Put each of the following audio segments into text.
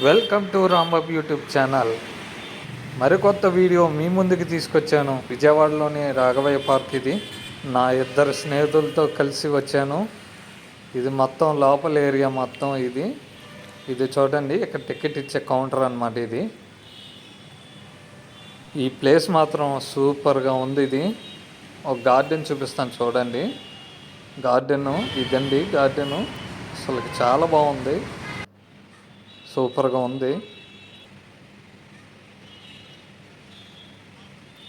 Welcome to Rambabu YouTube channel. మరికొత్త video మీ ముందుకు తీసుకొచ్చాను. విజయవాడలోని రాఘవయ్య పార్క్ ఇది. నా ఇద్దరు స్నేహితులతో కలిసి వచ్చాను. ఇది మొత్తం లోపల ఏరియా మొత్తం ఇది చూడండి. ఇక్కడ టికెట్ ఇచ్చే కౌంటర్ అన్నమాట ఇది. ఈ ప్లేస్ మాత్రం సూపర్గా ఉంది. ఇది ఒక గార్డెన్ చూపిస్తాను చూడండి. ఇదండి గార్డెను. అసలు చాలా బాగుంది, సూపర్గా ఉంది.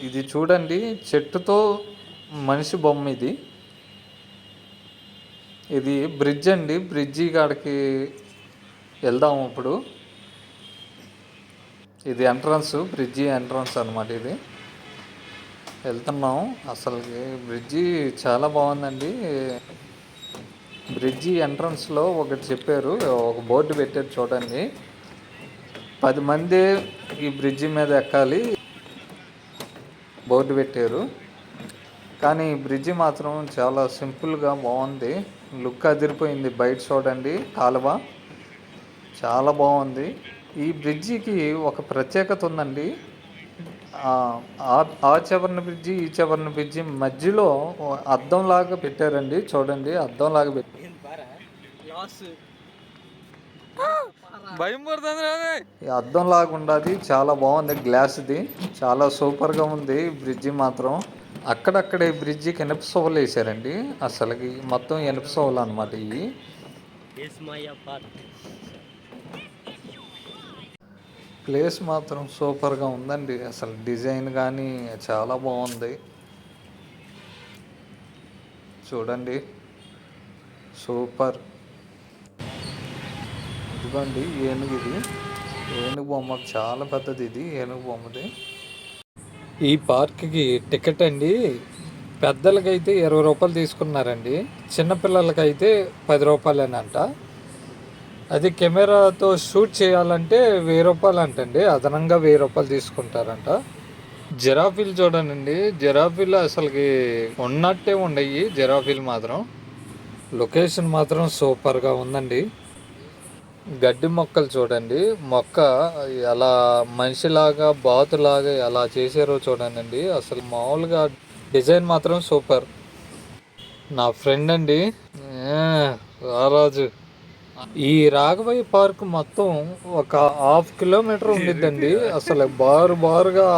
ఇది చూడండి, చెట్టుతో మనిషి బొమ్మ ఇది బ్రిడ్జ్ అండి. బ్రిడ్జి కాడికి వెళ్దాము ఇప్పుడు. ఇది ఎంట్రన్స్, బ్రిడ్జి ఎంట్రన్స్ అనమాట. ఇది వెళ్తున్నాం. అసలుకి బ్రిడ్జి చాలా బాగుందండి. బ్రిడ్జి ఎంట్రన్స్లో ఒకటి చెప్పారు, ఒక బోర్డు పెట్టారు చూడండి. 10 మంది ఈ బ్రిడ్జి మీద ఎక్కాలి బోర్డు పెట్టారు. కానీ ఈ బ్రిడ్జి మాత్రం చాలా సింపుల్గా బాగుంది. లుక్ అదిరిపోయింది. బయట చూడండి, కాలువ చాలా బాగుంది. ఈ బ్రిడ్జికి ఒక ప్రత్యేకత ఉందండి. ఆ చివరిన బ్రిడ్జి, ఈ చివరిన బ్రిడ్జి మధ్యలో అద్దంలాగా పెట్టారండి. చూడండి, అద్దంలాగా పెట్టి భయం పడుతుంది. అద్దంలాగా ఉండదు, చాలా బాగుంది. గ్లాస్ది చాలా సూపర్గా ఉంది. బ్రిడ్జి మాత్రం అక్కడక్కడే బ్రిడ్జికి ఇనుప సోవలు వేసారండి. అసలుకి మొత్తం ఇనుప సోవలు అనమాట. ఇవి ప్లేస్ మాత్రం సూపర్గా ఉందండి. అసలు డిజైన్ కానీ చాలా బాగుంది. చూడండి, సూపర్. ఇదిగోండి ఏనుగు. ఇది ఏనుగు బొమ్మ చాలా పెద్దది. ఇది ఏనుగు బొమ్మది. ఈ పార్క్కి టికెట్ అండి, పెద్దలకైతే 20 రూపాయలు తీసుకున్నారండి. చిన్నపిల్లలకైతే 10 రూపాయలేనంట. అది కెమెరాతో షూట్ చేయాలంటే 1000 రూపాయలు అంటండి. అదనంగా 1000 రూపాయలు తీసుకుంటారంట. జిరాఫీలు చూడండి. జిరాఫీలు అసలుకి ఉన్నట్టే ఉండయి. జిరాఫీలు మాత్రం లొకేషన్ మాత్రం సూపర్గా ఉందండి. గడ్డి మొక్కలు చూడండి. మొక్క ఎలా మనిషిలాగా బాతులాగా ఎలా చేశారో చూడండి. అసలు మామూలుగా డిజైన్ మాత్రం సూపర్. నా ఫ్రెండ్ అండి రారాజు. ఈ రాఘవయ్య పార్క్ మొత్తం ఒక 1/2 కిలోమీటర్ ఉండిద్దండి. అసలు బారుగా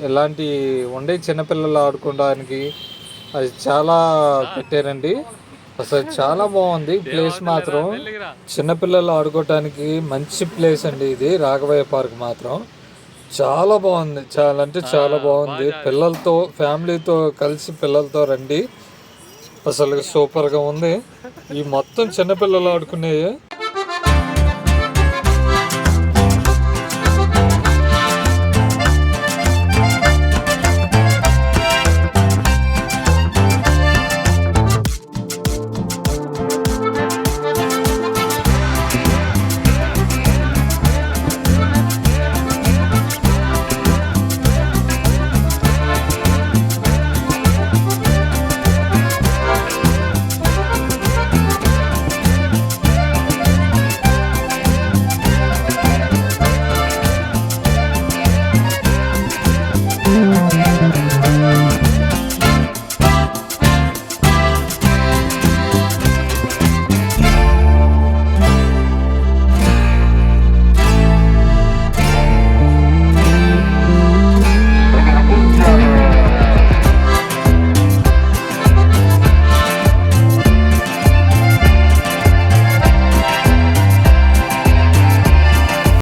ఇలాంటి ఉండే చిన్నపిల్లలు ఆడుకోవడానికి అది చాలా పెట్టారండి. అసలు చాలా బాగుంది ప్లేస్ మాత్రం. చిన్నపిల్లలు ఆడుకోవటానికి మంచి ప్లేస్ అండి ఇది. రాఘవయ్య పార్క్ మాత్రం చాలా బాగుంది. చాలా అంటే చాలా బాగుంది. పిల్లలతో, ఫ్యామిలీతో కలిసి పిల్లలతో రండి. అసలు సూపర్గా ఉంది. ఈ మొత్తం చిన్నపిల్లలు ఆడుకునే